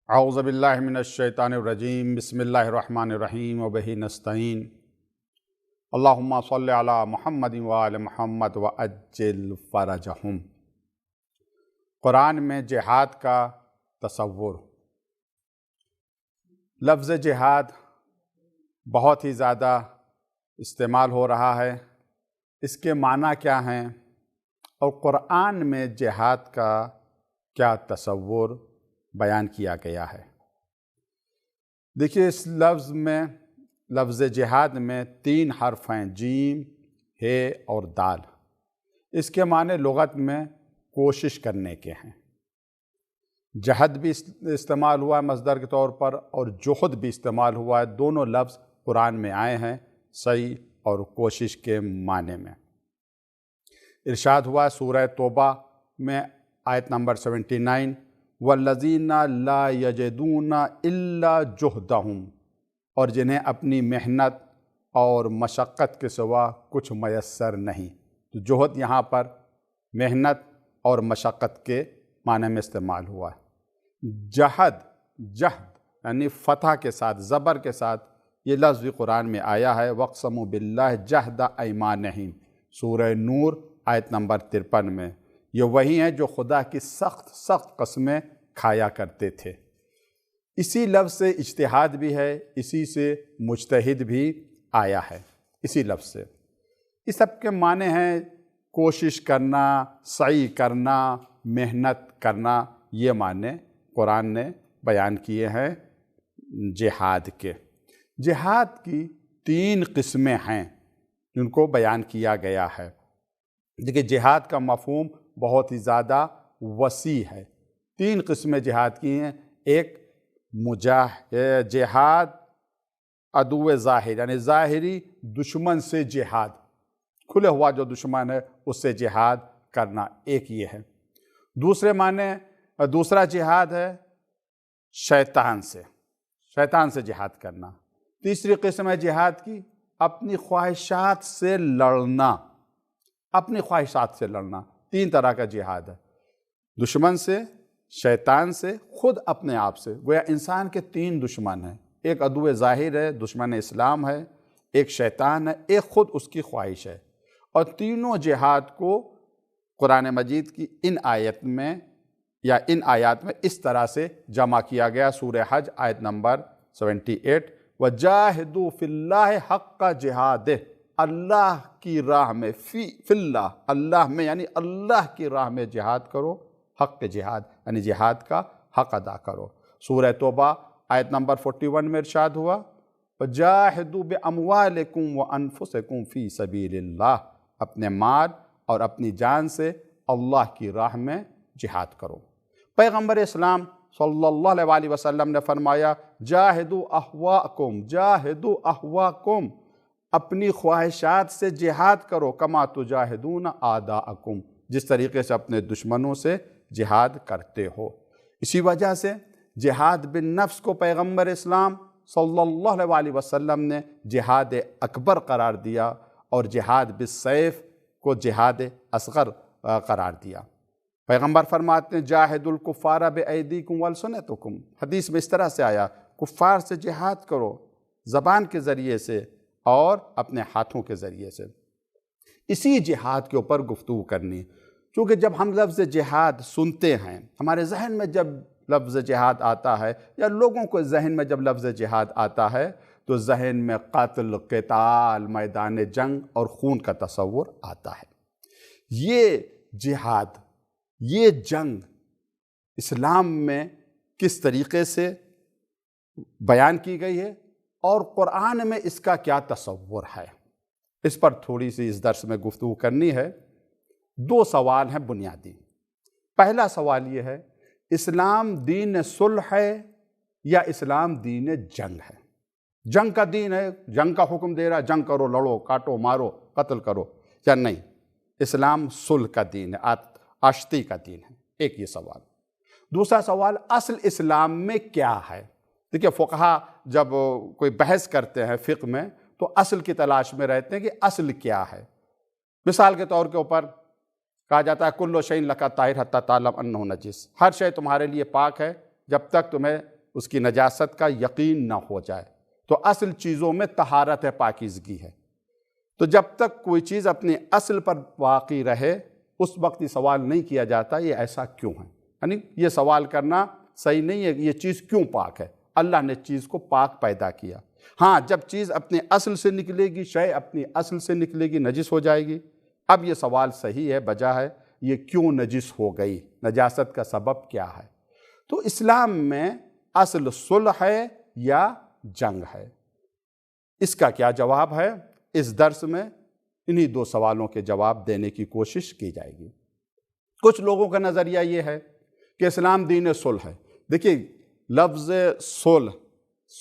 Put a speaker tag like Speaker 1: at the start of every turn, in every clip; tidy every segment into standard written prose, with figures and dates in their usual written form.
Speaker 1: اعوذ باللہ من الشیطان الرجیم بسم اللہ الرحمن الرحیم وبہ نستعین اللہم صلی علی محمد وآل محمد وعجل فرجہم۔ قرآن میں جہاد کا تصور۔ لفظ جہاد بہت ہی زیادہ استعمال ہو رہا ہے۔ اس کے معنی کیا ہیں اور قرآن میں جہاد کا کیا تصور بیان کیا گیا ہے؟ دیکھیے، اس لفظ جہاد میں 3 حرف ہیں، جیم، ہے اور دال۔ اس کے معنی لغت میں کوشش کرنے کے ہیں۔ جہد بھی استعمال ہوا ہے مصدر کے طور پر اور جہد بھی استعمال ہوا ہے۔ دونوں لفظ قرآن میں آئے ہیں سعی اور کوشش کے معنی میں۔ ارشاد ہوا ہے سورہ توبہ میں آیت نمبر 79، وَالَّذِينَ لَا يَجِدُونَ إِلَّا جُهْدَهُمْ، اور جنہیں اپنی محنت اور مشقت کے سوا کچھ میسر نہیں۔ تو جہد یہاں پر محنت اور مشقت کے معنی میں استعمال ہوا ہے۔ جہد یعنی فتح کے ساتھ، زبر کے ساتھ یہ لفظ بھی قرآن میں آیا ہے۔ وَاقْسَمُوا بِاللَّهِ جَهْدَ أَيْمَانِهِمْ، سورہ نور آیت نمبر 53 میں۔ یہ وہی ہیں جو خدا کی سخت قسمیں کھایا کرتے تھے۔ اسی لفظ سے اجتہاد بھی ہے، اسی سے مجتہد بھی آیا ہے، اسی لفظ سے۔ اس سب کے معنی ہیں کوشش کرنا، سعی کرنا، محنت کرنا۔ یہ معنی قرآن نے بیان کیے ہیں جہاد کے۔ جہاد کی 3 قسمیں ہیں جن کو بیان کیا گیا ہے۔ دیکھیے، جہاد کا مفہوم بہت ہی زیادہ وسیع ہے۔ 3 قسمیں جہاد کی ہیں۔ ایک جہاد عدو ظاہر، یعنی ظاہری دشمن سے جہاد، کھلے ہوا جو دشمن ہے اس سے جہاد کرنا، ایک یہ ہے۔ دوسرا جہاد ہے شیطان سے جہاد کرنا۔ تیسری قسم ہے جہاد کی اپنی خواہشات سے لڑنا، 3 طرح کا جہاد ہے۔ دشمن سے، شیطان سے، خود اپنے آپ سے۔ گویا انسان کے 3 دشمن ہیں، ایک عدو ظاہر ہے، دشمن اسلام ہے، ایک شیطان ہے، ایک خود اس کی خواہش ہے۔ اور تینوں جہاد کو قرآن مجید کی ان آیات میں اس طرح سے جمع کیا گیا۔ سورہ حج آیت نمبر 78، وَجَاهِدُوا فِي اللَّهِ حَقَّ جِهَادِهِ، اللہ کی راہ میں، فی اللہ، اللہ میں یعنی اللہ کی راہ میں جہاد کرو، حق جہاد یعنی جہاد کا حق ادا کرو۔ سورہ توبہ آیت نمبر 41 میں ارشاد ہوا، وَجَاهِدُوا بِأَمْوَالِكُمْ وَأَنفُسِكُمْ فِي سَبِيلِ اللَّهِ، اپنے مال اور اپنی جان سے اللہ کی راہ میں جہاد کرو۔ پیغمبر اسلام صلی اللہ علیہ وسلم نے فرمایا، جاہدوا اہواکم، اپنی خواہشات سے جہاد کرو، کما تجاہدون اعداءکم، جس طریقے سے اپنے دشمنوں سے جہاد کرتے ہو۔ اسی وجہ سے جہاد بالنفس کو پیغمبر اسلام صلی اللہ علیہ وسلم نے جہاد اکبر قرار دیا اور جہاد بالسیف کو جہاد اصغر قرار دیا۔ پیغمبر فرماتے ہیں، جاہد الکفار بایدیکم والسنتکم، حدیث میں اس طرح سے آیا، کفار سے جہاد کرو زبان کے ذریعے سے اور اپنے ہاتھوں کے ذریعے سے۔ اسی جہاد کے اوپر گفتگو کرنی، کیونکہ جب ہم لفظ جہاد سنتے ہیں، ہمارے ذہن میں جب لفظ جہاد آتا ہے یا لوگوں کے ذہن میں جب لفظ جہاد آتا ہے تو ذہن میں قتل، قتال، میدان جنگ اور خون کا تصور آتا ہے۔ یہ جہاد، یہ جنگ اسلام میں کس طریقے سے بیان کی گئی ہے اور قرآن میں اس کا کیا تصور ہے، اس پر تھوڑی سی اس درس میں گفتگو کرنی ہے۔ 2 سوال ہیں بنیادی۔ پہلا سوال یہ ہے، اسلام دین صلح ہے یا اسلام دین جنگ ہے؟ جنگ کا دین ہے، جنگ کا حکم دے رہا، جنگ کرو، لڑو، کاٹو، مارو، قتل کرو، یا نہیں اسلام صلح کا دین ہے، آشتی کا دین ہے؟ ایک یہ سوال۔ دوسرا سوال، اصل اسلام میں کیا ہے؟ دیکھیے، فقہا جب کوئی بحث کرتے ہیں فقہ میں تو اصل کی تلاش میں رہتے ہیں کہ اصل کیا ہے۔ مثال کے طور کے اوپر کہا جاتا ہے کلو شیء لک طاہر حتی تعلم انہ نجس، ہر شے تمہارے لیے پاک ہے جب تک تمہیں اس کی نجاست کا یقین نہ ہو جائے۔ تو اصل چیزوں میں طہارت ہے، پاکیزگی ہے۔ تو جب تک کوئی چیز اپنے اصل پر باقی رہے اس وقت یہ سوال نہیں کیا جاتا یہ ایسا کیوں ہے، یعنی یہ سوال کرنا صحیح نہیں ہے، یہ چیز کیوں پاک ہے؟ اللہ نے چیز کو پاک پیدا کیا۔ ہاں جب چیز اپنے اصل سے نکلے گی، شے اپنی اصل سے نکلے گی، نجس ہو جائے گی۔ اب یہ سوال صحیح ہے، بجا ہے، یہ کیوں نجس ہو گئی، نجاست کا سبب کیا ہے؟ تو اسلام میں اصل صلح ہے یا جنگ ہے؟ اس کا کیا جواب ہے؟ اس درس میں انہی دو سوالوں کے جواب دینے کی کوشش کی جائے گی۔ کچھ لوگوں کا نظریہ یہ ہے کہ اسلام دین صلح ہے۔ دیکھیے لفظ صلح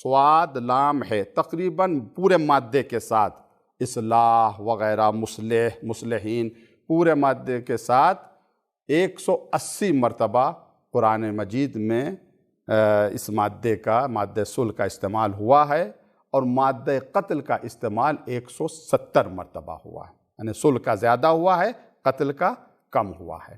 Speaker 1: صاد لام ہے، تقریباً پورے مادے کے ساتھ اصلاح وغیرہ، مصلح، مصلحین، پورے مادے کے ساتھ 180 مرتبہ قرآن مجید میں اس مادہ صلح کا استعمال ہوا ہے، اور مادہ قتل کا استعمال 170 مرتبہ ہوا ہے، یعنی صلح کا زیادہ ہوا ہے، قتل کا کم ہوا ہے۔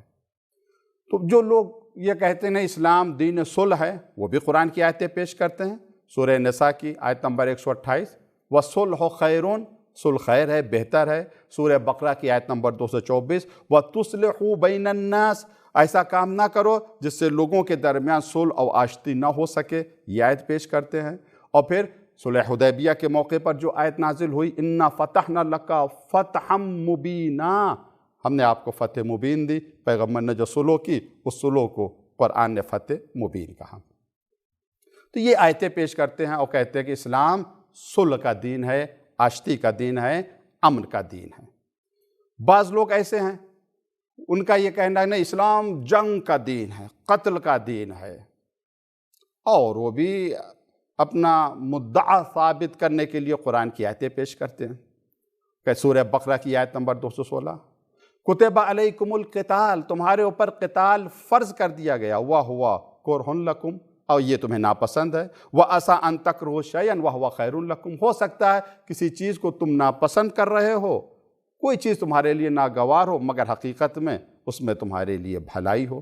Speaker 1: تو جو لوگ یہ کہتے ہیں اسلام دین صلح ہے، وہ بھی قرآن کی آیتیں پیش کرتے ہیں۔ سورہ نساء کی آیت نمبر 128، وَالصُّلْحُ خَيْرٌ، صلح خیر ہے، بہتر ہے۔ سورہ بقرہ کی آیت نمبر 224، وَتُصْلِحُوا بَيْنَ النَّاسِ، ایسا کام نہ کرو جس سے لوگوں کے درمیان صلح اور آشتی نہ ہو سکے، یہ آیت پیش کرتے ہیں۔ اور پھر صلح حدیبیہ کے موقع پر جو آیت نازل ہوئی، اِنَّا فَتَحْنَا لَكَ فَتْحًا مُبِينًا، ہم نے آپ کو فتح مبین دی۔ پیغمبر نے جو صلح کی اس صلح کو قرآن نے فتح مبین کہا۔ تو یہ آیتیں پیش کرتے ہیں اور کہتے ہیں کہ اسلام صلح کا دین ہے، آشتی کا دین ہے، امن کا دین ہے۔ بعض لوگ ایسے ہیں ان کا یہ کہنا ہے نہیں اسلام جنگ کا دین ہے، قتل کا دین ہے، اور وہ بھی اپنا مدعا ثابت کرنے کے لیے قرآن کی آیتیں پیش کرتے ہیں۔ کہ سورہ بقرہ کی آیت نمبر 216، کتب علیکم القتال، تمہارے اوپر قتال فرض کر دیا گیا، وَهُوَ كُرْهٌ لَكُمْ، اور یہ تمہیں ناپسند ہے، وَعَسَىٰ أَن تَكْرَهُوا شَيْئًا وَهُوَ خَيْرٌ لَكُمْ، ہو سکتا ہے کسی چیز کو تم ناپسند کر رہے ہو، کوئی چیز تمہارے لیے ناگوار ہو، مگر حقیقت میں اس میں تمہارے لیے بھلائی ہو۔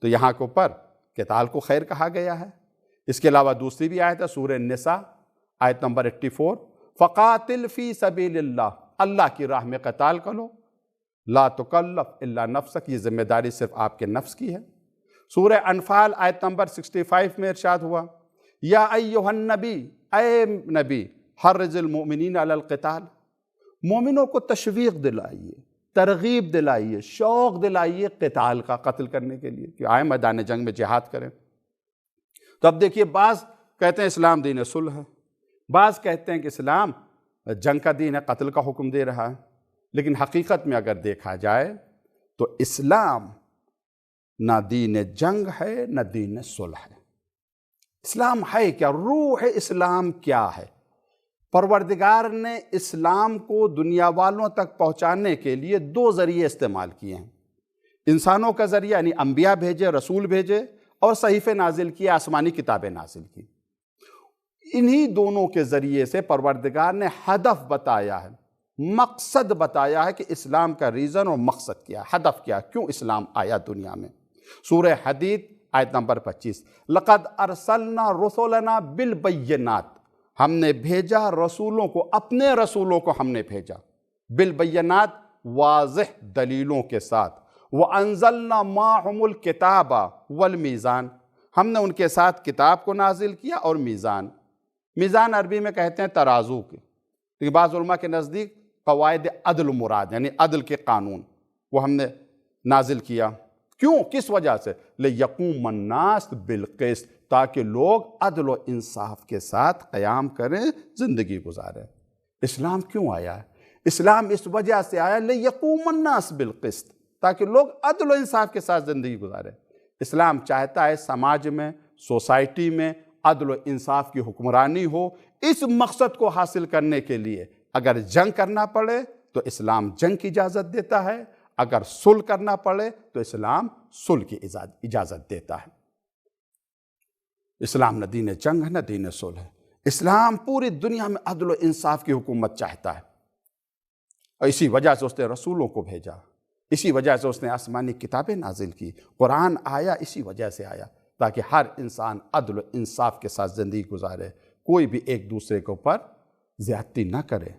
Speaker 1: تو یہاں کے اوپر قتال کو خیر کہا گیا ہے۔ اس کے علاوہ دوسری بھی آیت ہے سورہ نساء آیت نمبر 84، فَقَاتِلْ فِي سَبِيلِ اللَّهِ، اللہ کی راہ میں قتال کرو، لا تکلف الا نفسک، یہ ذمہ داری صرف آپ کے نفس کی ہے۔ سورہ انفال آیت نمبر 65 میں ارشاد ہوا، یا ایہا النبی، اے نبی، حرض المؤمنین علی القتال، مومنوں کو تشویق دلائیے، ترغیب دلائیے، شوق دلائیے قتال کا، قتل کرنے کے لیے، کہ آئیں میدان جنگ میں جہاد کریں۔ تو اب دیکھیے بعض کہتے ہیں اسلام دین صلح ہے، بعض کہتے ہیں کہ اسلام جنگ کا دین ہے، قتل کا حکم دے رہا ہے۔ لیکن حقیقت میں اگر دیکھا جائے تو اسلام نہ دین جنگ ہے نہ دین صلح ہے۔ اسلام ہے کیا؟ روح اسلام کیا ہے؟ پروردگار نے اسلام کو دنیا والوں تک پہنچانے کے لیے دو ذریعے استعمال کیے ہیں۔ انسانوں کا ذریعہ یعنی انبیاء بھیجے، رسول بھیجے، اور صحیفے نازل کیے، آسمانی کتابیں نازل کی۔ انہی دونوں کے ذریعے سے پروردگار نے ہدف بتایا ہے، مقصد بتایا ہے کہ اسلام کا ریزن اور مقصد کیا ہے، ہدف کیا ہے، کیوں اسلام آیا دنیا میں۔ سورہ حدید آیت نمبر 25، لَقَدْ أَرْسَلْنَا رُسُلَنَا بِالْبَيِّنَاتِ، ہم نے بھیجا رسولوں کو، اپنے رسولوں کو ہم نے بھیجا بالبینات، واضح دلیلوں کے ساتھ۔ وَأَنزَلْنَا مَعَهُمُ الْكِتَابَ وَالْمِيزَانَ، ہم نے ان کے ساتھ کتاب کو نازل کیا اور میزان۔ میزان عربی میں کہتے ہیں ترازو کے، لیکن بعض علماء کے نزدیک قواعد عدل مراد، یعنی عدل کے قانون، وہ ہم نے نازل کیا۔ کیوں؟ کس وجہ سے؟ لِيَقُومَ النَّاسُ بِالْقِسْطِ، تاکہ لوگ عدل و انصاف کے ساتھ قیام کریں، زندگی گزاریں۔ اسلام کیوں آیا ہے؟ اسلام اس وجہ سے آیا لِيَقُومَ النَّاسُ بِالْقِسْطِ، تاکہ لوگ عدل و انصاف کے ساتھ زندگی گزاریں۔ اسلام چاہتا ہے سماج میں، سوسائٹی میں عدل و انصاف کی حکمرانی ہو۔ اس مقصد کو حاصل کرنے کے لیے اگر جنگ کرنا پڑے تو اسلام جنگ کی اجازت دیتا ہے، اگر صلح کرنا پڑے تو اسلام صلح کی اجازت دیتا ہے۔ اسلام نہ دین جنگ ہے نہ دین صلح ہے۔ اسلام پوری دنیا میں عدل و انصاف کی حکومت چاہتا ہے، اور اسی وجہ سے اس نے رسولوں کو بھیجا، اسی وجہ سے اس نے آسمانی کتابیں نازل کی، قرآن آیا اسی وجہ سے آیا۔ تاکہ ہر انسان عدل و انصاف کے ساتھ زندگی گزارے، کوئی بھی ایک دوسرے کے اوپر زیادتی نہ کرے،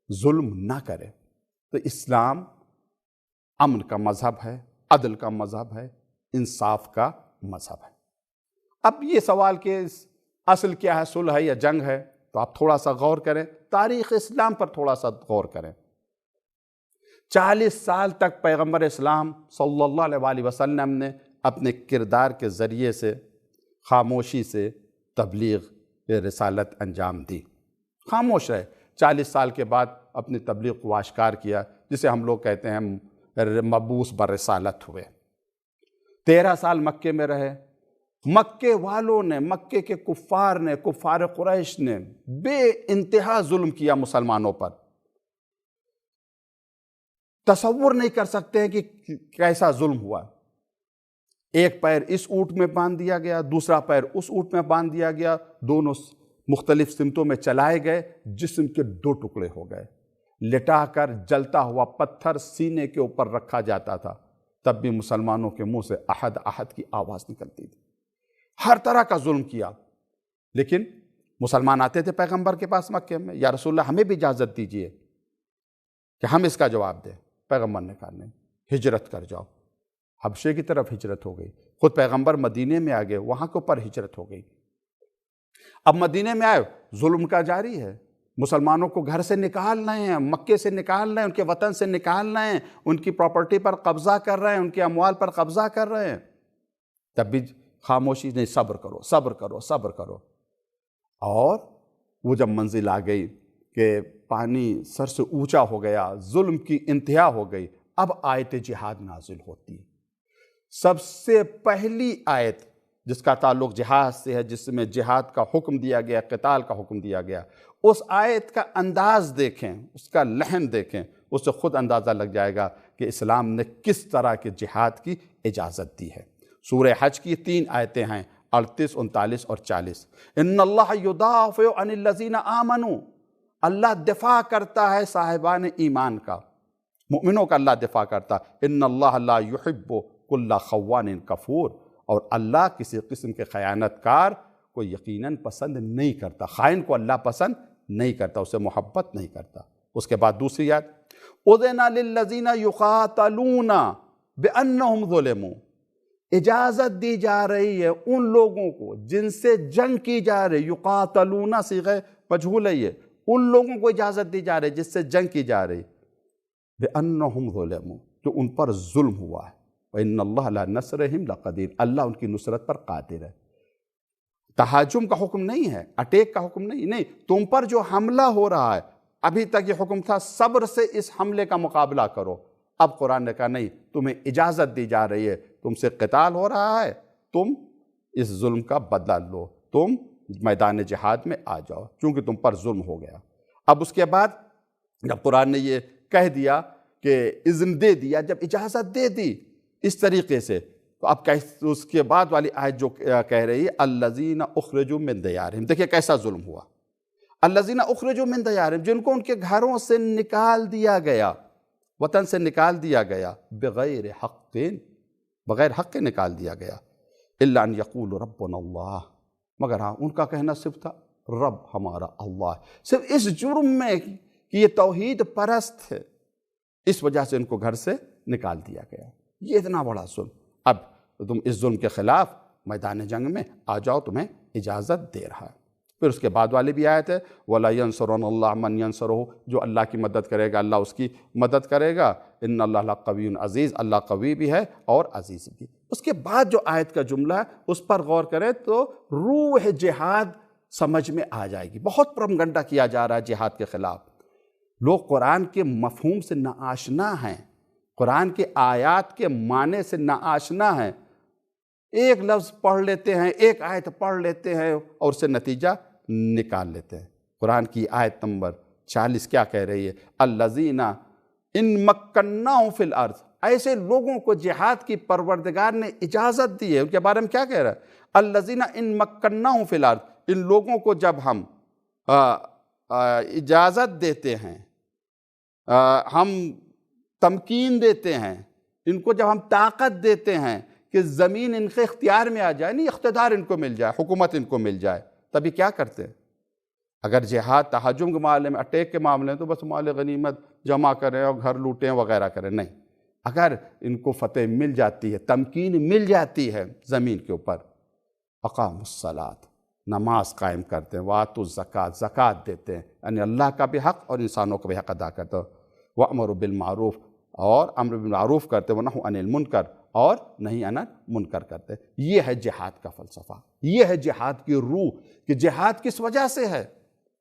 Speaker 1: ظلم نہ کرے۔ تو اسلام امن کا مذہب ہے، عدل کا مذہب ہے، انصاف کا مذہب ہے۔ اب یہ سوال کہ اصل کیا ہے، صلح ہے یا جنگ ہے، تو آپ تھوڑا سا غور کریں، تاریخ اسلام پر تھوڑا سا غور کریں۔ 40 سال تک پیغمبر اسلام صلی اللہ علیہ وآلہ وسلم نے اپنے کردار کے ذریعے سے خاموشی سے تبلیغ رسالت انجام دی، خاموش رہے۔ 40 سال کے بعد اپنی تبلیغ کو آشکار کیا، جسے ہم لوگ کہتے ہیں مبعوث برسالت ہوئے۔ 13 سال مکے میں رہے۔ مکے والوں نے، مکے کے کفار نے، کفار قریش نے بے انتہا ظلم کیا مسلمانوں پر۔ تصور نہیں کر سکتے ہیں کہ کیسا ظلم ہوا۔ ایک پیر اس اونٹ میں باندھ دیا گیا، دوسرا پیر اس اونٹ میں باندھ دیا گیا، دونوں مختلف سمتوں میں چلائے گئے، جسم کے 2 ٹکڑے ہو گئے۔ لٹا کر جلتا ہوا پتھر سینے کے اوپر رکھا جاتا تھا، تب بھی مسلمانوں کے منہ سے احد احد کی آواز نکلتی تھی۔ ہر طرح کا ظلم کیا، لیکن مسلمان آتے تھے پیغمبر کے پاس مکے میں، یا رسول اللہ ہمیں بھی اجازت دیجئے کہ ہم اس کا جواب دیں۔ پیغمبر نے کہا نہیں، ہجرت کر جاؤ۔ حبشے کی طرف ہجرت ہو گئی، خود پیغمبر مدینے میں آ گئے، وہاں کے اوپر ہجرت ہو گئی۔ اب مدینے میں آئے، ظلم کا جاری ہے، مسلمانوں کو گھر سے نکال رہے ہیں، مکے سے نکال رہے ہیں، ان کے وطن سے نکال رہے ہیں، ان کی پراپرٹی پر قبضہ کر رہے ہیں، ان کے اموال پر قبضہ کر رہے ہیں۔ تب بھی خاموشی نہیں، صبر کرو، صبر کرو، صبر کرو۔ اور وہ جب منزل آ گئی کہ پانی سر سے اونچا ہو گیا، ظلم کی انتہا ہو گئی، اب آیت جہاد نازل ہوتی ہے۔ سب سے پہلی آیت جس کا تعلق جہاد سے ہے، جس میں جہاد کا حکم دیا گیا، قتال کا حکم دیا گیا، اس آیت کا انداز دیکھیں، اس کا لحن دیکھیں، اس سے خود اندازہ لگ جائے گا کہ اسلام نے کس طرح کے جہاد کی اجازت دی ہے۔ سورہ حج کی 3 آیتیں ہیں، 38، 39 اور 40۔ ان اللہ یدافع عن الذین آمنوا، اللہ دفاع کرتا ہے صاحبان ایمان کا، مؤمنوں کا اللہ دفاع کرتا۔ ان اللہ لا یحب کل خوان کفور، اور اللہ کسی قسم کے خیانت کار کو یقیناً پسند نہیں کرتا، خائن کو اللہ پسند نہیں کرتا، اسے محبت نہیں کرتا۔ اس کے بعد دوسری آیت، اذن للذین یقاتلون بانہم ظلموا، اجازت دی جا رہی ہے ان لوگوں کو جن سے جنگ کی جا رہی، یقاتلون صیغہ مجہول ہے، یہ ان لوگوں کو اجازت دی جا رہی جس سے جنگ کی جا رہی، بانہم ظلموا، جو ان پر ظلم ہوا ہے، وَإِنَّ اللَّهَ لَنَصْرِهِمْ لَقَدِيرٌ، اللہ ان کی نصرت پر قادر ہے۔ تہاجم کا حکم نہیں ہے، اٹیک کا حکم نہیں، تم پر جو حملہ ہو رہا ہے، ابھی تک یہ حکم تھا صبر سے اس حملے کا مقابلہ کرو، اب قرآن نے کہا نہیں، تمہیں اجازت دی جا رہی ہے، تم سے قتال ہو رہا ہے، تم اس ظلم کا بدلہ لو، تم میدان جہاد میں آ جاؤ، کیونکہ تم پر ظلم ہو گیا۔ اب اس کے بعد جب قرآن نے یہ کہہ دیا کہ اذن دے دیا، جب اجازت دے دی اس طریقے سے، تو اب اس کے بعد والی آیت جو کہہ رہی ہے الذین اخرجوا من دیارہم، دیکھیں کیسا ظلم ہوا۔ الذین اخرجوا من دیارہم، جن کو ان کے گھروں سے نکال دیا گیا، وطن سے نکال دیا گیا، بغیر حق، بغیر حق کے نکال دیا گیا، الا ان یقولوا ربنا اللہ، مگر ہاں ان کا کہنا صرف تھا رب ہمارا اللہ، صرف اس جرم میں کہ یہ توحید پرست ہے، اس وجہ سے ان کو گھر سے نکال دیا گیا۔ یہ اتنا بڑا ظلم، اب تم اس ظلم کے خلاف میدان جنگ میں آ جاؤ، تمہیں اجازت دے رہا ہے۔ پھر اس کے بعد والی بھی آیت ہے وَلَا يَنْصُرَنَ اللَّهُ مَنْ يَنْصُرُهُ، جو اللہ کی مدد کرے گا اللہ اس کی مدد کرے گا، ان اللہ لقوی عزیز، اللہ قوی بھی ہے اور عزیز بھی۔ اس کے بعد جو آیت کا جملہ ہے اس پر غور کریں تو روح جہاد سمجھ میں آ جائے گی۔ بہت پروپیگنڈا کیا جا رہا ہے جہاد کے خلاف، لوگ قرآن کے مفہوم سے ناآشنا ہیں، قرآن کے آیات کے معنی سے ناآشنا ہیں، ایک لفظ پڑھ لیتے ہیں، ایک آیت پڑھ لیتے ہیں اور اس سے نتیجہ نکال لیتے ہیں۔ قرآن کی آیت نمبر 40 کیا کہہ رہی ہے؟ الذین ان مکناہم فی الارض، ایسے لوگوں کو جہاد کی پروردگار نے اجازت دی ہے۔ ان کے بارے میں کیا کہہ رہا ہے؟ الذین ان مکناہم فی الارض، ان لوگوں کو جب ہم اجازت دیتے ہیں، ہم تمکین دیتے ہیں، ان کو جب ہم طاقت دیتے ہیں کہ زمین ان کے اختیار میں آ جائے، نہیں اقتدار ان کو مل جائے، حکومت ان کو مل جائے، تبھی کیا کرتے ہیں؟ اگر جہاد تہجم کے معاملے میں، اٹیک کے معاملے میں تو بس مال غنیمت جمع کریں اور گھر لوٹیں وغیرہ کریں، نہیں. اگر ان کو فتح مل جاتی ہے، تمکین مل جاتی ہے زمین کے اوپر، اقاموا الصلاۃ، نماز قائم کرتے ہیں، وآتوا الزکوٰۃ، زکوٰۃ دیتے ہیں، یعنی اللہ کا بھی حق اور انسانوں کا بھی حق ادا کرتے ہیں، وأمروا بالمعروف، اور امر بالمعروف کرتے ہیں، ونہوا عن المنکر، اور نہیں عن المنکر کرتے ہیں. یہ ہے جہاد کا فلسفہ، یہ ہے جہاد کی روح. کہ جہاد کس وجہ سے ہے؟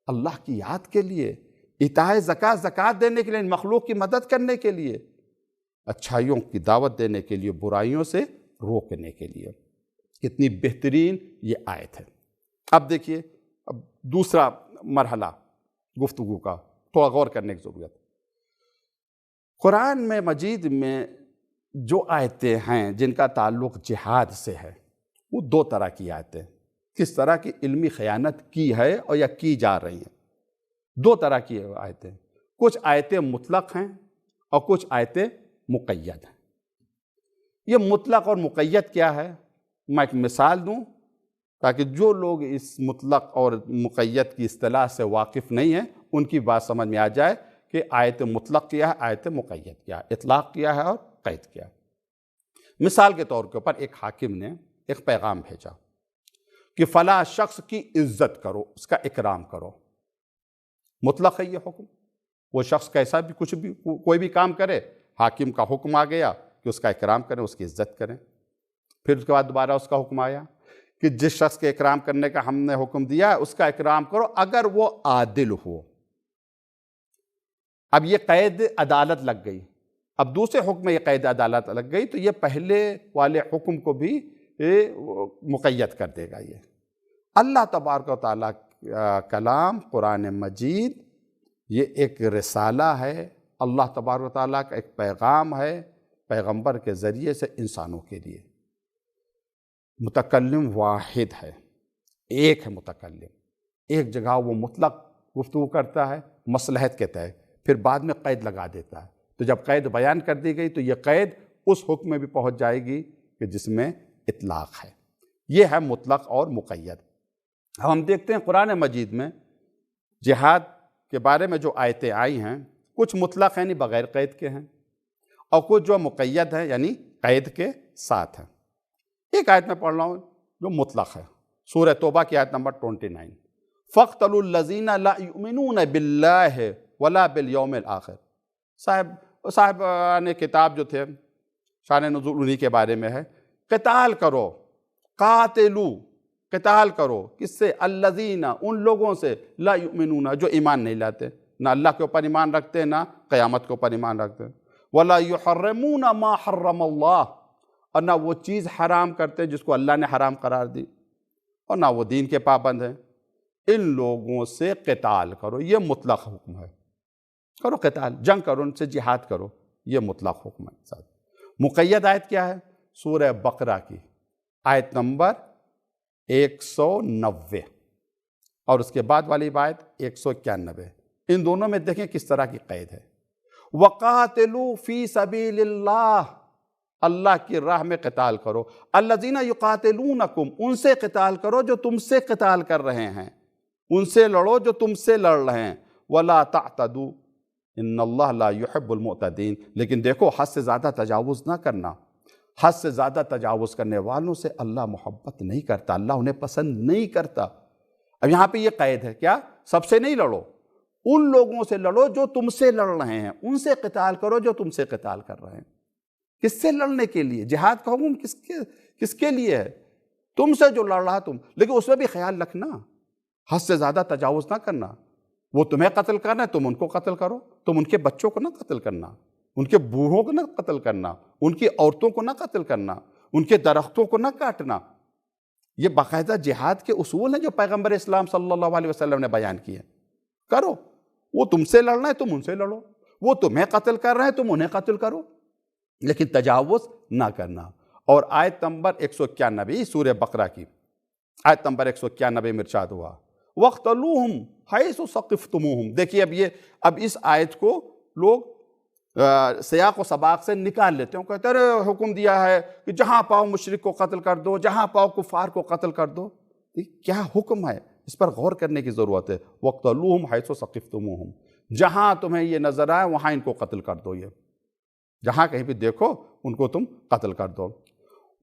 Speaker 1: اللہ کی یاد کے لیے، ایتاء زکوٰۃ دینے کے لیے، مخلوق کی مدد کرنے کے لیے، اچھائیوں کی دعوت دینے کے لیے، برائیوں سے روکنے کے لیے. کتنی بہترین یہ آیت ہے. اب دیکھیے، اب دوسرا مرحلہ گفتگو کا تھوڑا غور کرنے کی ضرورت. قرآن میں مجید میں جو آیتیں ہیں جن کا تعلق جہاد سے ہے، وہ دو طرح کی آیتیں. کس طرح کی علمی خیانت کی ہے اور یا کی جا رہی ہیں. دو طرح کی آیتیں، کچھ آیتیں مطلق ہیں اور کچھ آیتیں مقید ہیں. یہ مطلق اور مقید کیا ہے؟ میں ایک مثال دوں تاکہ جو لوگ اس مطلق اور مقید کی اصطلاح سے واقف نہیں ہیں ان کی بات سمجھ میں آ جائے کہ آیت مطلق کیا ہے، آیت مقید کیا ہے، اطلاق کیا ہے اور قید کیا ہے. مثال کے طور کے اوپر ایک حاکم نے ایک پیغام بھیجا کہ فلاں شخص کی عزت کرو، اس کا اکرام کرو. مطلق ہے یہ حکم، وہ شخص کیسا بھی کچھ بھی کوئی بھی کام کرے، حاکم کا حکم آ گیا کہ اس کا اکرام کریں، اس کی عزت کریں. پھر اس کے بعد دوبارہ اس کا حکم آیا کہ جس شخص کے اکرام کرنے کا ہم نے حکم دیا ہے اس کا اکرام کرو اگر وہ عادل ہو. اب یہ قید عدالت لگ گئی. اب دوسرے حکم میں یہ قید عدالت لگ گئی تو یہ پہلے والے حکم کو بھی مقید کر دے گا. یہ اللہ تبارک و تعالیٰ کلام قرآن مجید یہ ایک رسالہ ہے، اللہ تبارک و تعالیٰ کا ایک پیغام ہے پیغمبر کے ذریعے سے انسانوں کے لیے. متکلم واحد ہے، ایک ہے متکلم. ایک جگہ وہ مطلق گفتگو کرتا ہے مصلحت کے تحت، پھر بعد میں قید لگا دیتا ہے. تو جب قید بیان کر دی گئی تو یہ قید اس حکم میں بھی پہنچ جائے گی کہ جس میں اطلاق ہے. یہ ہے مطلق اور مقید. اب ہم دیکھتے ہیں قرآن مجید میں جہاد کے بارے میں جو آیتیں آئی ہیں، کچھ مطلق ہیں یعنی بغیر قید کے ہیں، اور کچھ جو مقید ہیں یعنی قید کے ساتھ ہیں. ایک آیت میں پڑھ رہا ہوں جو مطلق ہے، سورہ توبہ کی آیت نمبر 29. فَاقْتُلُوا الَّذِينَ لَا يُؤْمِنُونَ بِاللَّهِ وَلَا بِالْيَوْمِ الْآخِرِ. صاحب کتاب جو تھے، شان نزول انہی کے بارے میں ہے. قتال کرو، قاتلو، قتال کرو کس سے؟ الذین، ان لوگوں سے، لا یؤمنون، جو ایمان نہیں لاتے، نہ اللہ کے اوپر ایمان رکھتے نہ قیامت کے اوپر ایمان رکھتے. ولا یحرمون ما حرم اللہ، اور نہ وہ چیز حرام کرتے جس کو اللہ نے حرام قرار دی، اور نہ وہ دین کے پابند ہیں. ان لوگوں سے قتال کرو، یہ مطلق حکم ہے. کرو قتال، جنگ کرو، ان سے جہاد کرو، یہ مطلق حکم ہے. مقید آیت کیا ہے؟ سورہ بقرہ کی آیت نمبر 190 اور اس کے بعد والی آیت 191. ان دونوں میں دیکھیں کس طرح کی قید ہے. وَقَاتِلُوا فِي سَبِيلِ اللَّهِ، اللہ کی راہ میں قتال کرو. الَّذِينَ يُقَاتِلُونَكُمْ، ان سے قتال کرو جو تم سے قتال کر رہے ہیں، ان سے لڑو جو تم سے لڑ رہے ہیں. وَلَا تَعْتَدُوا إِنَّ اللَّهَ لَا يُحِبُّ الْمُعْتَدِينَ. لیکن دیکھو حد سے زیادہ تجاوز نہ کرنا. حد سے زیادہ تجاوز کرنے والوں سے اللہ محبت نہیں کرتا، اللہ انہیں پسند نہیں کرتا. اب یہاں پہ یہ قید ہے کیا؟ سب سے نہیں لڑو، ان لوگوں سے لڑو جو تم سے لڑ رہے ہیں، ان سے قتال کرو جو تم سے قتال کر رہے ہیں. کس سے لڑنے کے لیے؟ جہاد کا حکم کس کے لیے ہے؟ تم سے جو لڑ رہا تم، لیکن اس میں بھی خیال رکھنا، حد سے زیادہ تجاوز نہ کرنا. وہ تمہیں قتل کرنا ہے، تم ان کو قتل کرو. تم ان کے بچوں کو نہ قتل کرنا، ان کے بوڑھوں کو نہ قتل کرنا، ان کی عورتوں کو نہ قتل کرنا، ان کے درختوں کو نہ کاٹنا. یہ باقاعدہ جہاد کے اصول ہیں جو پیغمبر اسلام صلی اللہ علیہ وسلم نے بیان کیے. کرو، وہ تم سے لڑنا ہے تم ان سے لڑو، وہ تمہیں قتل کر رہے ہیں تم انہیں قتل کرو، لیکن تجاوز نہ کرنا. اور آیت نمبر 191 سورہ بقرہ کی آیت نمبر 191 میں ارشاد ہوا وَاقْتُلُوهُمْ حَيْثُ ثَقِفْتُمُوهُمْ. دیکھیے اب اس آیت کو لوگ سیاق و سباق سے نکال لیتے ہیں، کہتے ہیں حکم دیا ہے کہ جہاں پاؤ مشرک کو قتل کر دو، جہاں پاؤ کفار کو قتل کر دو۔ یہ کیا حکم ہے؟ اس پر غور کرنے کی ضرورت ہے۔ وَاقْتُلُوهُمْ حَيْثُ ثَقِفْتُمُوهُمْ، جہاں تمہیں یہ نظر آئے وہاں ان کو قتل کر دو، یہ جہاں کہیں بھی دیکھو ان کو تم قتل کر دو۔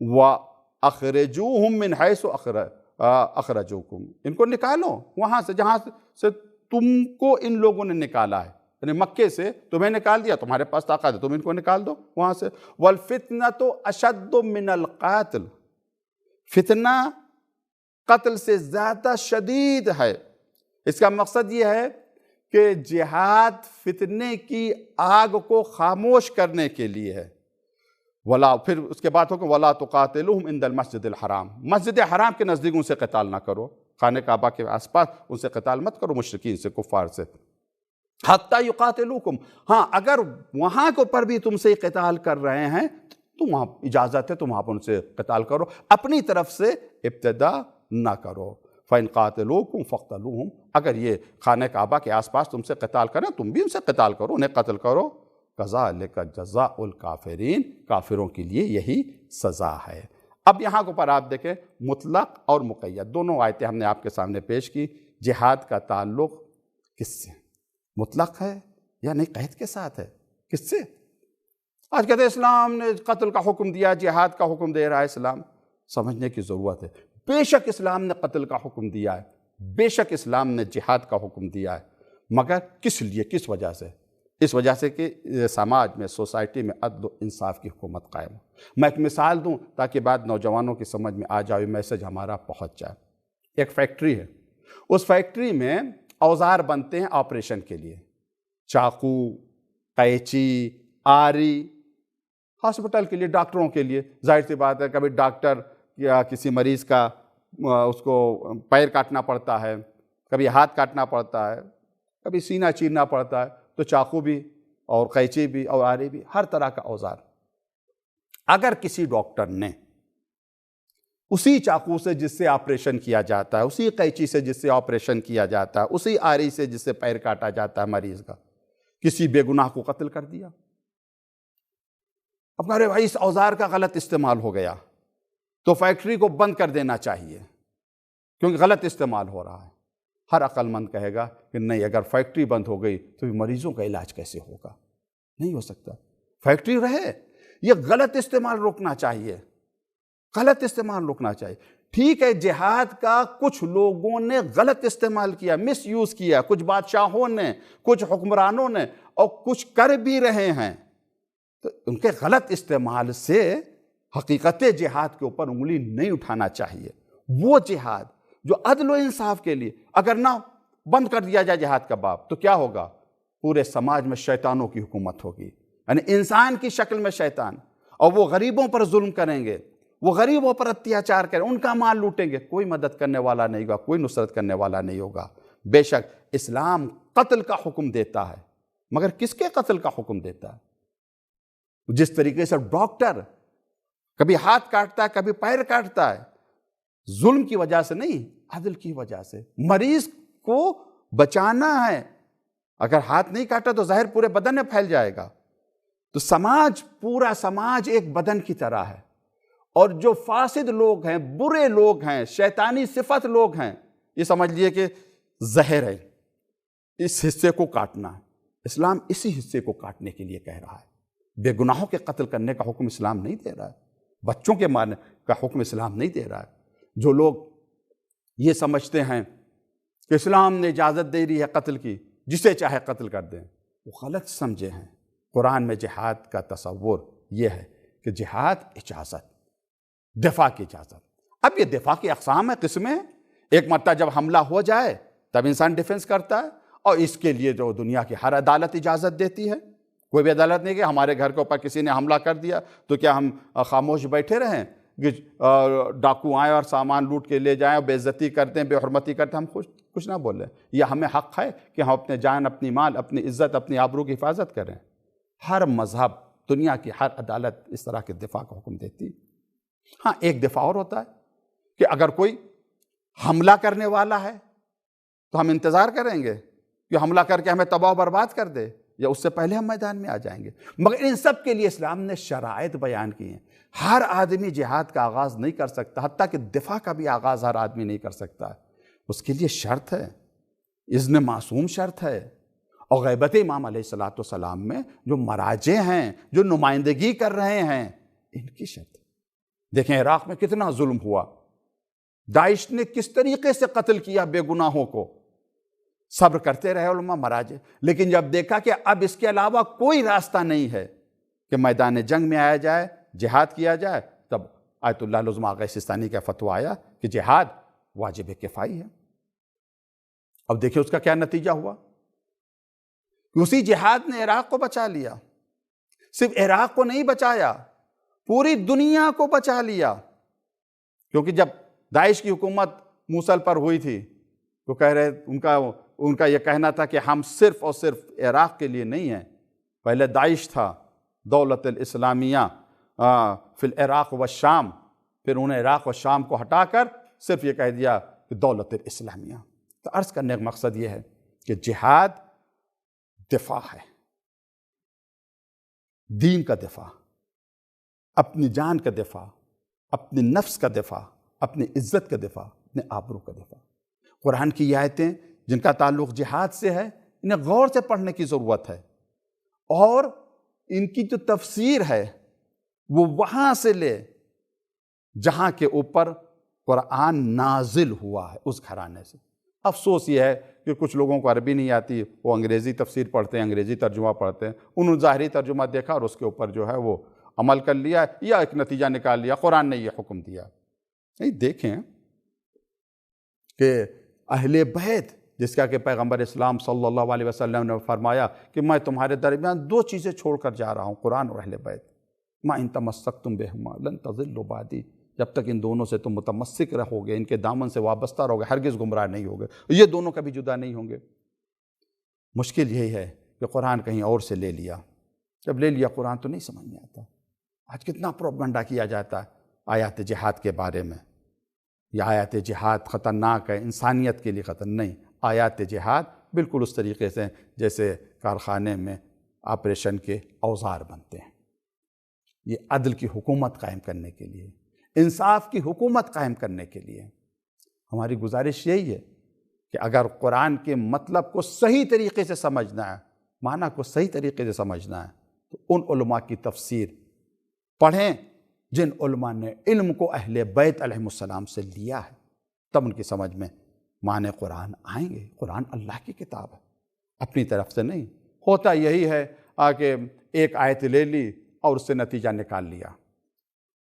Speaker 1: وَأَخْرِجُوهُمْ مِنْ حَيْثُ أَخْرَجُوكُمْ، ان کو نکالو وہاں سے جہاں سے تم کو ان لوگوں نے نکالا ہے، یعنی مکے سے تمہیں نکال دیا، تمہارے پاس طاقت ہے، تم ان کو نکال دو وہاں سے۔ وَالْفِتْنَةُ أَشَدُّ مِنَ الْقَاتِلِ، فتنہ قتل سے زیادہ شدید ہے۔ اس کا مقصد یہ ہے کہ جہاد فتنے کی آگ کو خاموش کرنے کے لیے ہے۔ پھر اس کے بعد ہوگا وَلَا تُقَاتِلُوهُمْ عِنْدَ الْمَسْجِدِ الْحَرَامِ، مسجد حرام کے نزدیک ان سے قتال نہ کرو، خانہ کعبہ کے آس پاس ان سے قتال مت کرو، مشرکین سے، کفار سے۔ حَتَّى يُقَاتِلُوكُمْ، ہاں اگر وہاں کے اوپر بھی تم سے قتال کر رہے ہیں تو وہاں اجازت ہے، تم وہاں پر ان سے قتال کرو، اپنی طرف سے ابتدا نہ کرو۔ فَإِنْ قَاتِلُوكُمْ فَاقْتُلُوهُمْ، اگر یہ خانہ کعبہ کے آس پاس تم سے قتال کریں تم بھی ان سے قتال کرو، انہیں قتل کرو۔ كَذَلِكَ جَزَاءُ الْكَافِرِينَ، کافروں کے لیے یہی سزا ہے۔ اب یہاں کے اوپر آپ دیکھیں مطلق اور مقید دونوں آیتیں ہم نے آپ کے سامنے پیش کی۔ جہاد کا تعلق کس سے؟ مطلق ہے یا نہیں قید کے ساتھ ہے؟ کس سے؟ آج کہتے ہیں اسلام نے قتل کا حکم دیا، جہاد کا حکم دے رہا ہے اسلام۔ سمجھنے کی ضرورت ہے، بے شک اسلام نے قتل کا حکم دیا ہے، بے شک اسلام نے جہاد کا حکم دیا ہے، مگر کس لیے، کس وجہ سے؟ اس وجہ سے کہ سماج میں، سوسائٹی میں عدل و انصاف کی حکومت قائم ہو۔ میں ایک مثال دوں تاکہ بعد نوجوانوں کی سمجھ میں آ جائے، میسج ہمارا پہنچ جائے۔ ایک فیکٹری ہے، اس فیکٹری میں اوزار بنتے ہیں آپریشن کے لیے، چاقو، قینچی، آری، ہاسپٹل کے لیے، ڈاکٹروں کے لیے۔ ظاہر سی بات ہے کبھی ڈاکٹر یا کسی مریض کا اس کو پیر کاٹنا پڑتا ہے، کبھی ہاتھ کاٹنا پڑتا ہے، کبھی سینہ چیرنا پڑتا ہے، تو چاقو بھی اور قینچی بھی اور آری بھی، ہر طرح کا اوزار۔ اگر کسی ڈاکٹر نے اسی چاقو سے جس سے آپریشن کیا جاتا ہے، اسی قینچی سے جس سے آپریشن کیا جاتا ہے، اسی آری سے جس سے پیر کاٹا جاتا ہے مریض کا، کسی بے گناہ کو قتل کر دیا، اب ارے بھائی اس اوزار کا غلط استعمال ہو گیا تو فیکٹری کو بند کر دینا چاہیے کیونکہ غلط استعمال ہو رہا ہے۔ ہر عقل مند کہے گا کہ نہیں، اگر فیکٹری بند ہو گئی تو مریضوں کا علاج کیسے ہوگا؟ نہیں ہو سکتا، فیکٹری رہے، یہ غلط استعمال روکنا چاہیے، غلط استعمال روکنا چاہیے۔ ٹھیک ہے، جہاد کا کچھ لوگوں نے غلط استعمال کیا، مس یوز کیا، کچھ بادشاہوں نے، کچھ حکمرانوں نے، اور کچھ کر بھی رہے ہیں، تو ان کے غلط استعمال سے حقیقت جہاد کے اوپر انگلی نہیں اٹھانا چاہیے۔ وہ جہاد جو عدل و انصاف کے لیے، اگر نہ بند کر دیا جائے جہاد کا باب تو کیا ہوگا؟ پورے سماج میں شیطانوں کی حکومت ہوگی، یعنی انسان کی شکل میں شیطان، اور وہ غریبوں پر ظلم کریں گے، وہ غریبوں پر اتیاچار کریں، ان کا مال لوٹیں گے، کوئی مدد کرنے والا نہیں ہوگا، کوئی نصرت کرنے والا نہیں ہوگا۔ بے شک اسلام قتل کا حکم دیتا ہے، مگر کس کے قتل کا حکم دیتا ہے؟ جس طریقے سے ڈاکٹر کبھی ہاتھ کاٹتا ہے، کبھی پیر کاٹتا ہے، ظلم کی وجہ سے نہیں، عدل کی وجہ سے۔ مریض کو بچانا ہے، اگر ہاتھ نہیں کاٹا تو ظاہر پورے بدن میں پھیل جائے گا۔ تو سماج، پورا سماج ایک بدن کی طرح ہے، اور جو فاسد لوگ ہیں، برے لوگ ہیں، شیطانی صفت لوگ ہیں، یہ سمجھ لیے کہ زہر ہے، اس حصے کو کاٹنا ہے۔ اسلام اسی حصے کو کاٹنے کے لیے کہہ رہا ہے۔ بے گناہوں کے قتل کرنے کا حکم اسلام نہیں دے رہا ہے، بچوں کے مارنے کا حکم اسلام نہیں دے رہا ہے۔ جو لوگ یہ سمجھتے ہیں کہ اسلام نے اجازت دے رہی ہے قتل کی، جسے چاہے قتل کر دیں، وہ غلط سمجھے ہیں۔ قرآن میں جہاد کا تصور یہ ہے کہ جہاد اجازت، دفاع کی اجازت۔ اب یہ دفاع کی اقسام ہیں، قسمیں ہیں۔ ایک مرتبہ جب حملہ ہو جائے تب انسان ڈیفنس کرتا ہے، اور اس کے لیے جو دنیا کی ہر عدالت اجازت دیتی ہے۔ کوئی بھی عدالت نہیں کہ ہمارے گھر کے اوپر کسی نے حملہ کر دیا تو کیا ہم خاموش بیٹھے رہیں کہ ڈاکو آئیں اور سامان لوٹ کے لے جائیں اور بے عزتی کرتے ہیں، بے حرمتی کرتے ہیں، ہم کچھ نہ بولیں۔ یہ ہمیں حق ہے کہ ہم اپنے جان، اپنی مال، اپنی عزت، اپنی آبرو کی حفاظت کریں۔ ہر مذہب، دنیا کی ہر عدالت اس طرح کے دفاع کا حکم دیتی۔ ہاں، ایک دفاع اور ہوتا ہے کہ اگر کوئی حملہ کرنے والا ہے تو ہم انتظار کریں گے کہ حملہ کر کے ہمیں تباہ و برباد کر دے، یا اس سے پہلے ہم میدان میں آ جائیں گے. مگر ان سب کے لیے اسلام نے شرائط بیان کی ہیں. ہر آدمی جہاد کا آغاز نہیں کر سکتا، حتیٰ کہ دفاع کا بھی آغاز ہر آدمی نہیں کر سکتا. اس کے لیے شرط ہے، اذن معصوم شرط ہے. اور غیبت امام علیہ السلام میں جو مراجع ہیں، جو نمائندگی کر رہے ہیں، ان کی شرط. دیکھیں عراق میں کتنا ظلم ہوا، داعش نے کس طریقے سے قتل کیا بے گناہوں کو. صبر کرتے رہے علماء مراجع، لیکن جب دیکھا کہ اب اس کے علاوہ کوئی راستہ نہیں ہے کہ میدان جنگ میں آیا جائے، جہاد کیا جائے، تب آیت اللہ العظمیٰ آغا سستانی کا فتویٰ آیا کہ جہاد واجب کفائی ہے. اب دیکھیں اس کا کیا نتیجہ ہوا. اسی جہاد نے عراق کو بچا لیا. صرف عراق کو نہیں بچایا، پوری دنیا کو بچا لیا. کیونکہ جب داعش کی حکومت موصل پر ہوئی تھی تو کہہ رہے ان کا یہ کہنا تھا کہ ہم صرف اور صرف عراق کے لیے نہیں ہیں. پہلے داعش تھا، دولت الاسلامیہ فی العراق و الشام، پھر انہیں عراق و شام کو ہٹا کر صرف یہ کہہ دیا کہ دولت الاسلامیہ. تو عرض کرنے کا مقصد یہ ہے کہ جہاد دفاع ہے، دین کا دفاع، اپنی جان کا دفاع، اپنے نفس کا دفاع، اپنی عزت کا دفاع، اپنے آبرو کا دفاع. قرآن کی آیتیں جن کا تعلق جہاد سے ہے، انہیں غور سے پڑھنے کی ضرورت ہے، اور ان کی جو تفسیر ہے وہ وہاں سے لے جہاں کے اوپر قرآن نازل ہوا ہے، اس گھرانے سے. افسوس یہ ہے کہ کچھ لوگوں کو عربی نہیں آتی، وہ انگریزی تفسیر پڑھتے ہیں، انگریزی ترجمہ پڑھتے ہیں. انہوں نے ظاہری ترجمہ دیکھا اور اس کے اوپر جو ہے وہ عمل کر لیا، یا ایک نتیجہ نکال لیا قرآن نے یہ حکم دیا. نہیں، دیکھیں کہ اہل بیت، جس کا کہ پیغمبر اسلام صلی اللہ علیہ وسلم نے فرمایا کہ میں تمہارے درمیان دو چیزیں چھوڑ کر جا رہا ہوں، قرآن اور اہل بیت. ما ان تمسکتم بہما لن تضلوا بعدی، جب تک ان دونوں سے تم متمسک رہو گے، ان کے دامن سے وابستہ رہو گے، ہرگز گمراہ نہیں ہوگے. یہ دونوں کبھی جدا نہیں ہوں گے. مشکل یہی ہے کہ قرآن کہیں اور سے لے لیا. جب لے لیا قرآن تو نہیں سمجھ میں آتا. آج کتنا پروپیگنڈا کیا جاتا ہے آیات جہاد کے بارے میں. یہ آیات جہاد خطرناک ہے، انسانیت کے لیے خطر نہیں. آیات جہاد بالکل اس طریقے سے جیسے کارخانے میں آپریشن کے اوزار بنتے ہیں. یہ عدل کی حکومت قائم کرنے کے لیے، انصاف کی حکومت قائم کرنے کے لیے. ہماری گزارش یہی ہے کہ اگر قرآن کے مطلب کو صحیح طریقے سے سمجھنا ہے، معنی کو صحیح طریقے سے سمجھنا ہے، تو ان علماء کی تفسیر پڑھیں جن علماء نے علم کو اہل بیت علیہ السلام سے لیا ہے. تب ان کی سمجھ میں معنی قرآن آئیں گے. قرآن اللہ کی کتاب ہے، اپنی طرف سے نہیں. ہوتا یہی ہے کہ ایک آیت لے لی اور اس سے نتیجہ نکال لیا.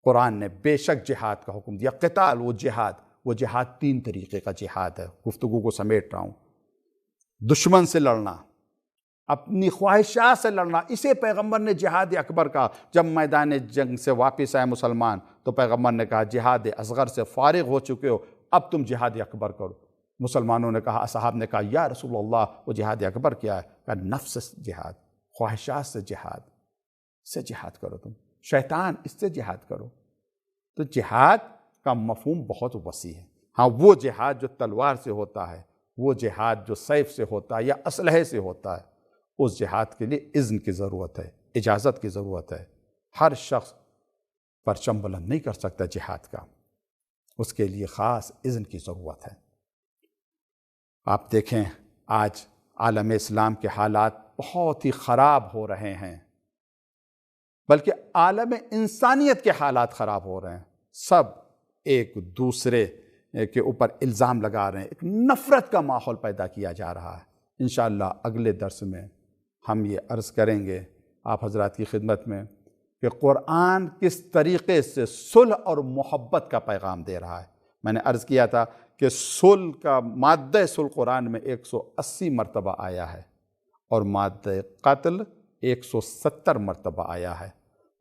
Speaker 1: قرآن نے بے شک جہاد کا حکم دیا. قتال، وہ جہاد تین طریقے کا جہاد ہے. گفتگو کو سمیٹ رہا ہوں. دشمن سے لڑنا، اپنی خواہشات سے لڑنا. اسے پیغمبر نے جہاد اکبر کہا. جب میدان جنگ سے واپس آئے مسلمان تو پیغمبر نے کہا جہاد اصغر سے فارغ ہو چکے ہو، اب تم جہاد اکبر کرو. مسلمانوں نے کہا، اصحاب نے کہا یا رسول اللہ وہ جہاد اکبر کیا ہے؟ کہا نفس سے جہاد، خواہشات سے جہاد کرو. تم شیطان اس سے جہاد کرو. تو جہاد کا مفہوم بہت وسیع ہے. ہاں، وہ جہاد جو تلوار سے ہوتا ہے، وہ جہاد جو سیف سے ہوتا ہے یا اسلحے سے ہوتا ہے، اس جہاد کے لیے اذن کی ضرورت ہے، اجازت کی ضرورت ہے. ہر شخص پرچم بلند نہیں کر سکتا جہاد کا، اس کے لیے خاص اذن کی ضرورت ہے. آپ دیکھیں آج عالم اسلام کے حالات بہت ہی خراب ہو رہے ہیں، بلکہ عالم انسانیت کے حالات خراب ہو رہے ہیں. سب ایک دوسرے کے اوپر الزام لگا رہے ہیں، ایک نفرت کا ماحول پیدا کیا جا رہا ہے. انشاءاللہ اگلے درس میں ہم یہ عرض کریں گے آپ حضرات کی خدمت میں کہ قرآن کس طریقے سے صلح اور محبت کا پیغام دے رہا ہے. میں نے عرض کیا تھا کہ صلح کا مادہ صلح قرآن میں 180 مرتبہ آیا ہے اور مادہ قتل 170 مرتبہ آیا ہے.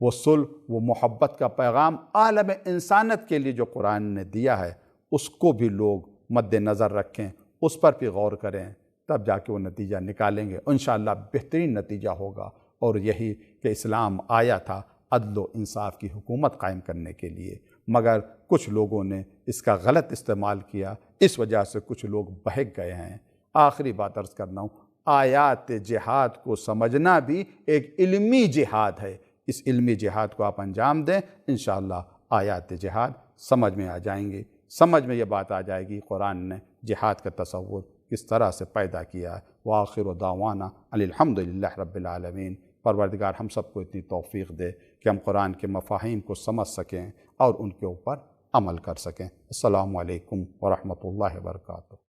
Speaker 1: وہ صلح، وہ محبت کا پیغام عالم انسانیت کے لیے جو قرآن نے دیا ہے، اس کو بھی لوگ مد نظر رکھیں، اس پر بھی غور کریں، تب جا کے وہ نتیجہ نکالیں گے. انشاءاللہ بہترین نتیجہ ہوگا. اور یہی کہ اسلام آیا تھا عدل و انصاف کی حکومت قائم کرنے کے لیے، مگر کچھ لوگوں نے اس کا غلط استعمال کیا، اس وجہ سے کچھ لوگ بہک گئے ہیں. آخری بات عرض کرنا ہوں، آیات جہاد کو سمجھنا بھی ایک علمی جہاد ہے۔ اس علمی جہاد کو آپ انجام دیں، انشاءاللہ آیات جہاد سمجھ میں آ جائیں گی، سمجھ میں یہ بات آ جائے گی قرآن نے جہاد کا تصور کس طرح سے پیدا کیا ہے۔ وآخر دعوانا ان الحمدللہ رب العالمین۔ پروردگار ہم سب کو اتنی توفیق دے کہ ہم قرآن کے مفاہیم کو سمجھ سکیں اور ان کے اوپر عمل کر سکیں۔ السلام علیکم ورحمۃ اللہ وبرکاتہ۔